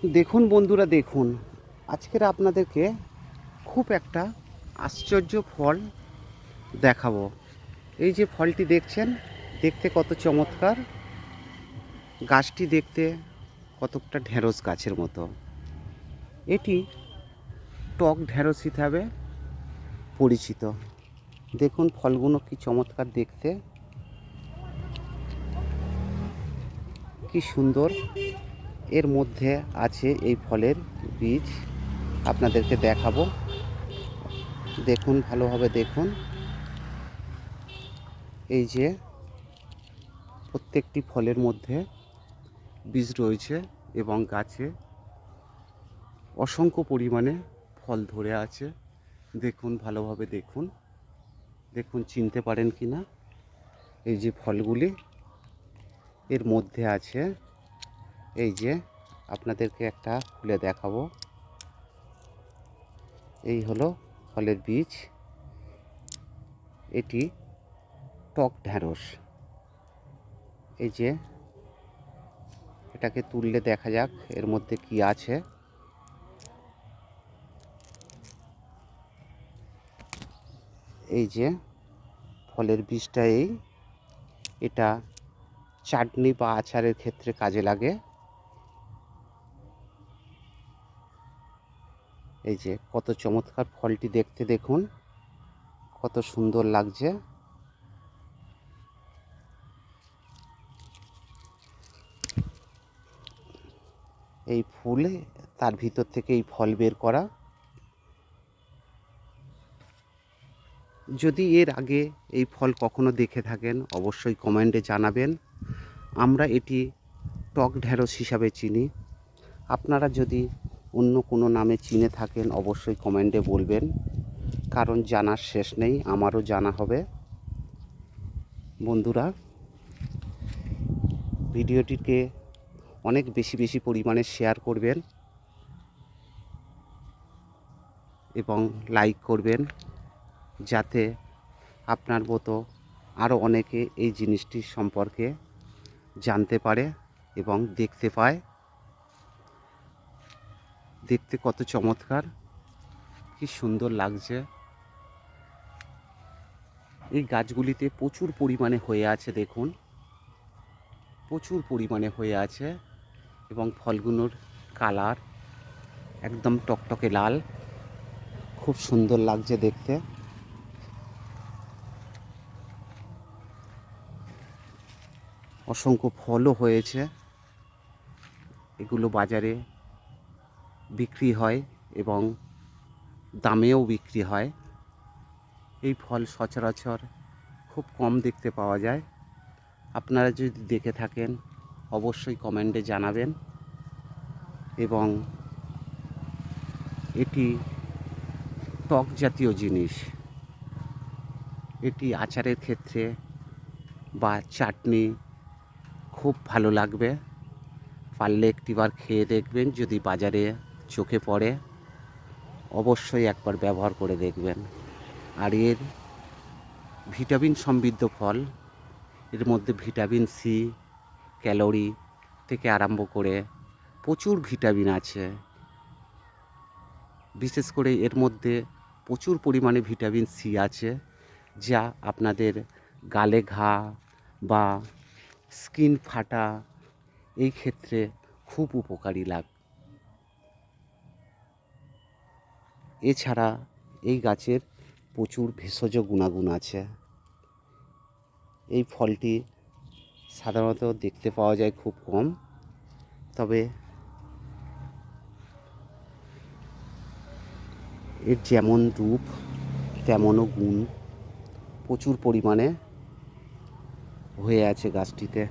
দেখুন বন্ধুরা, দেখুন আজকের আপনাদেরকে খুব একটা আশ্চর্য ফল দেখাবো। এই যে ফলটি দেখছেন, দেখতে কত চমৎকার। গাছটি দেখতে কতকটা ঢেঁড়স গাছের মতো। এটি টক ঢেঁড়স হিসাবে পরিচিত। দেখুন ফলগুলো কি চমৎকার দেখতে, কি সুন্দর। এর মধ্যে আছে এই ফলের বীজ, আপনাদেরকে দেখাবো। দেখুন, ভালোভাবে দেখুন। এই যে প্রত্যেকটি ফলের মধ্যে বীজ রয়েছে এবং গাছে অসংখ্য পরিমাণে ফল ধরে আছে। দেখুন, ভালোভাবে দেখুন। দেখুন, চিনতে পারেন কি না এই যে ফলগুলি এর মধ্যে আছে। এই যে আপনাদেরকে একটা খুলে দেখাবো। এই হলো ফলের বীজ। এটি টক ঢ্যাঁড়স। এই যে এটাকে তুললে দেখা যাক এর মধ্যে কি আছে। এই যে ফলের বীজটা, এটা চাটনি বা আচারের ক্ষেত্রে কাজে লাগে। এই যে কত চমৎকার ফলটি দেখতে, দেখুন কত সুন্দর লাগছে। এই ফুলে তার ভিতর থেকে এই ফল বের করা। যদি এর আগে এই ফল কখনো দেখে থাকেন অবশ্যই কমেন্টে জানাবেন। আমরা এটি টক ঢ্যাঁড়স হিসাবে চিনি। আপনারা যদি অন্য কোনো নামে চিনে থাকেন অবশ্যই কমেন্টে বলবেন, কারণ জানার শেষ নেই, আমারও জানা হবে। বন্ধুরা, ভিডিওটিকে অনেক বেশি পরিমাণে শেয়ার করবেন এবং লাইক করবেন, যাতে আপনার মতো আরও অনেকে এই জিনিসটি সম্পর্কে জানতে পারে এবং দেখতে পায়। দেখতে কত চমৎকার, কি সুন্দর লাগছে। এই গাছগুলিতে প্রচুর পরিমাণে হয়ে আছে, দেখুন প্রচুর পরিমাণে হয়ে আছে এবং ফলগুলোর কালার একদম টকটকে লাল। খুব সুন্দর লাগছে দেখতে। অসংখ্য ফলও হয়েছে। এগুলো বাজারে বিক্রি হয় এবং দামেও বিক্রি হয়। এই ফল সচরাচর খুব কম দেখতে পাওয়া যায়। আপনারা যদি দেখে থাকেন অবশ্যই কমেন্টে জানাবেন। এবং এটি টক জাতীয় জিনিস। এটি আচারের ক্ষেত্রে বা চাটনি খুব ভালো লাগবে। পারলে একটিবার খেয়ে দেখবেন, যদি বাজারে চোখে পড়ে অবশ্যই একবার ব্যবহার করে দেখবেন। আর এর ভিটামিন সমৃদ্ধ ফল। এর মধ্যে ভিটামিন সি, ক্যালোরি থেকে আরম্ভ করে প্রচুর ভিটামিন আছে। বিশেষ করে এর মধ্যে প্রচুর পরিমাণে ভিটামিন সি আছে, যা আপনাদের গালে ঘা বা স্কিন ফাটা এই ক্ষেত্রে খুব উপকারী এছাড়া এই গাছের প্রচুর ভেষজ গুণাগুণ আছে। এই ফলটি সাধারণত দেখতে পাওয়া যায় খুব কম, তবে এর যেমন রূপ তেমনও গুণ প্রচুর পরিমাণে হয়ে আছে গাছটিতে।